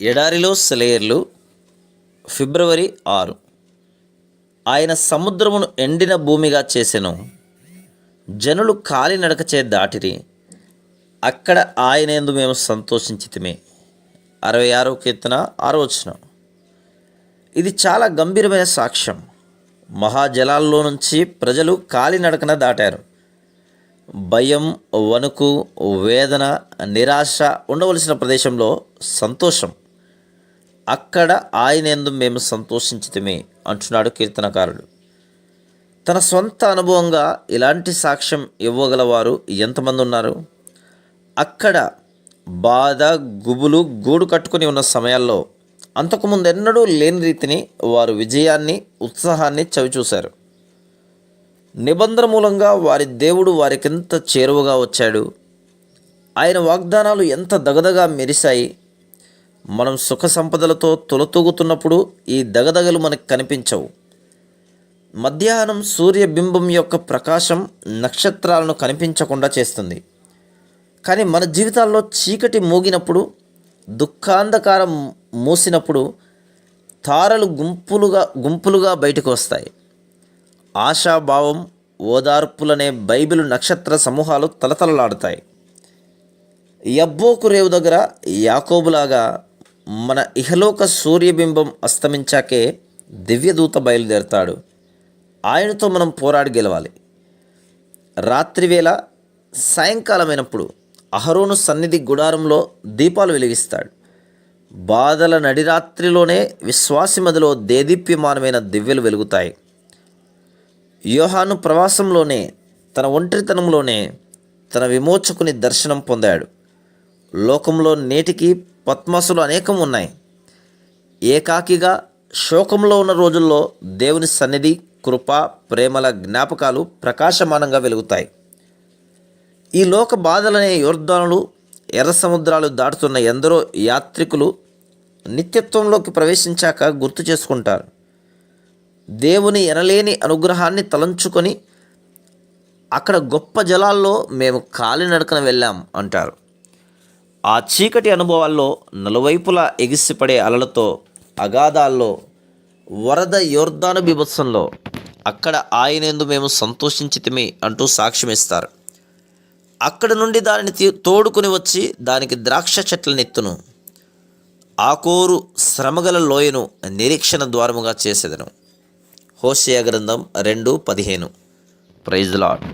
ఎడారిలో సెలయేర్లు ఫిబ్రవరి 6. ఆయన సముద్రమును ఎండిన భూమిగా చేసెను, జనులు కాలినడకచే దాటిరి, అక్కడ ఆయనందు మేము సంతోషించితిమి. 66వ కీర్తన 6వ వచనం. ఇది చాలా గంభీరమైన సాక్ష్యం. మహాజలాల్లో నుంచి ప్రజలు కాలినడకన దాటారు. భయం, వణుకు, వేదన, నిరాశ ఉండవలసిన ప్రదేశంలో సంతోషం. అక్కడ ఆయనందు మేము సంతోషించితిమి అంటున్నాడు కీర్తనకారుడు. తన సొంత అనుభవంగా ఇలాంటి సాక్ష్యం ఇవ్వగలవారు ఎంతమంది ఉన్నారు? అక్కడ బాధ, గుబులు గూడు కట్టుకుని ఉన్న సమయాల్లో అంతకుముందెన్నడూ లేని రీతిని వారు విజయాన్ని, ఉత్సాహాన్ని చవిచూశారు. నిబంధన మూలంగా వారి దేవుడు వారికెంత చేరువగా వచ్చాడు. ఆయన వాగ్దానాలు ఎంత దగదగా మెరిశాయి. మనం సుఖ సంపదలతో తులతూగుతున్నప్పుడు ఈ దగదగలు మనకు కనిపించవు. మధ్యాహ్నం సూర్యబింబం యొక్క ప్రకాశం నక్షత్రాలను కనిపించకుండా చేస్తుంది. కానీ మన జీవితాల్లో చీకటి మూగినప్పుడు, దుఃఖాంధకారం మూసినప్పుడు తారలు గుంపులుగా బయటకు వస్తాయి. ఆశాభావం, ఓదార్పులనే బైబిలు నక్షత్ర సమూహాలు తలతలలాడుతాయి. యబ్బోకు రేవు దగ్గర యాకోబులాగా మన ఇహలోక సూర్యబింబం అస్తమించాకే దివ్యదూత బయలుదేరతాడు. ఆయనతో మనం పోరాడి గెలవాలి. రాత్రివేళ, సాయంకాలమైనప్పుడు అహరోను సన్నిధి గుడారంలో దీపాలు వెలిగిస్తాడు. బాధల నడిరాత్రిలోనే విశ్వాసి మదిలో దేదీప్యమానమైన దివ్యలు వెలుగుతాయి. యోహాను ప్రవాసంలోనే, తన ఒంటరితనంలోనే తన విమోచకుని దర్శనం పొందాడు. లోకంలో నేటికి పద్మాసులు అనేకం ఉన్నాయి. ఏకాకిగా శోకంలో ఉన్న రోజుల్లో దేవుని సన్నిధి, కృప, ప్రేమల జ్ఞాపకాలు ప్రకాశమానంగా వెలుగుతాయి. ఈ లోక బాధలనే యోర్దానులు, ఎర్ర సముద్రాలు దాటుతున్న ఎందరో యాత్రికులు నిత్యత్వంలోకి ప్రవేశించాక గుర్తు చేసుకుంటారు. దేవుని ఎనలేని అనుగ్రహాన్ని తలంచుకొని అక్కడ గొప్ప జలాల్లో మేము కాలినడకన వెళ్ళాం అంటారు. ఆ చీకటి అనుభవాల్లో నలువైపులా ఎగిసిపడే అలలతో, అగాధాల్లో, వరద, యోర్దాను బీభత్సంలో అక్కడ ఆయనందు మేము సంతోషించితిమి అంటూ సాక్ష్యమిస్తారు. అక్కడి నుండి దానిని తోడుకుని వచ్చి దానికి ద్రాక్ష చెట్లనెత్తును, ఆకోరు శ్రమగల లోయను నిరీక్షణ ద్వారముగా చేసేదను. హోషేయ గ్రంథం 2:15. Praise the lord.